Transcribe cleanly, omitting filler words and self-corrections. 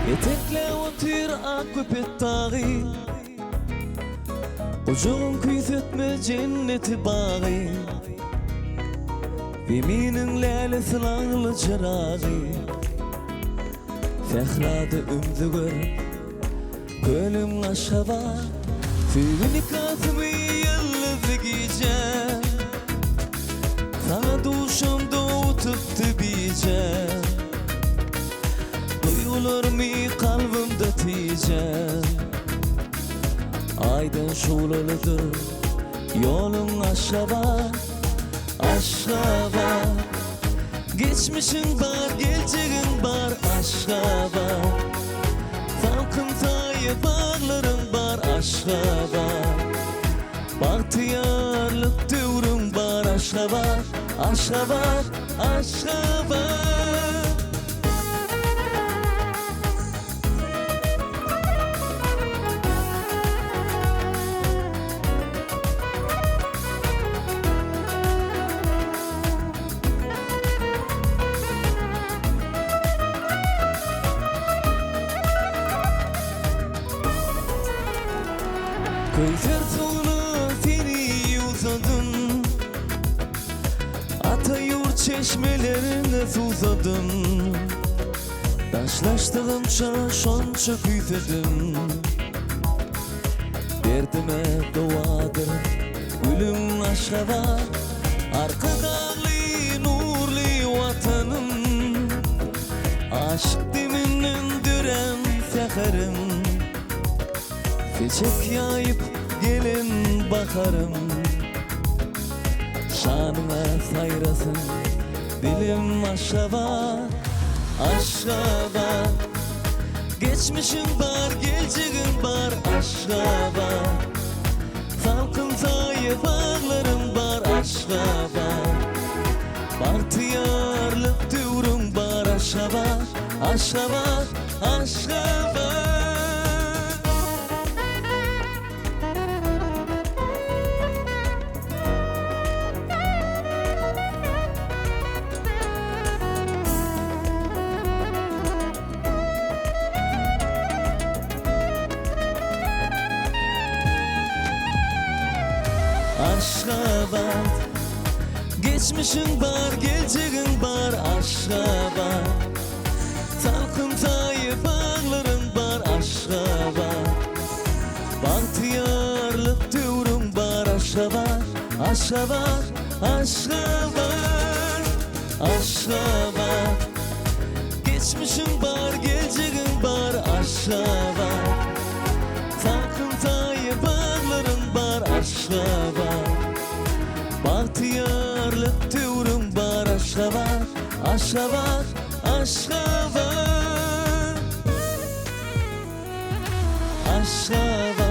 Yetekle otur akıp dağı, ucuğun küysetme cenneti bağı. Yeminin lale sılağlı çırağı, fehradı ümdü görüp gönlüm aşava. Tüyünü kasımı yıldızı giyeceğim, sana duşumda otup dibeceğim. Duyulur mu kalbimde tiyeceğim, aydın şulalıdır yolun aşava. Aşkaba, geçmişin var, geleceğin var. Aşkaba, salkın sayı bağların var. Aşkaba, bahtiyarlık devrim var. Aşkaba, aşkaba, aşkaba. Köyser sonu seni uzadım, Atayurt çeşmelerine susadım. Taşlaştığımça şonça küysedim, derdime duadır gülüm aşkaba. Arka dağlı nurlu vatanım, aşk deminden düren seherim. Çiçek yayıp gelin bakarım, şanına sayrasın dilim aşkaba. Aşkaba, geçmişin var, geleceğin var. Aşkaba, salkın sayı bağlarım var. Aşkaba, bahtiyarlık devrim var. Aşkaba, aşkaba, aşkaba. Aşkabat, geçmişin var, geleceğin var. Aşkabat, salkın sayı bağların var. Aşkabat, bahtiyarlık devrim var. Aşkabat, aşkabat, aşkabat. Aşkabat, geçmişin var, geleceğin var. Aşkabat, salkın sayı bağların var. Aşkabat, bahtiyarlık devrim var. Aşkabat, aşkabat, aşkabat, aşkabat.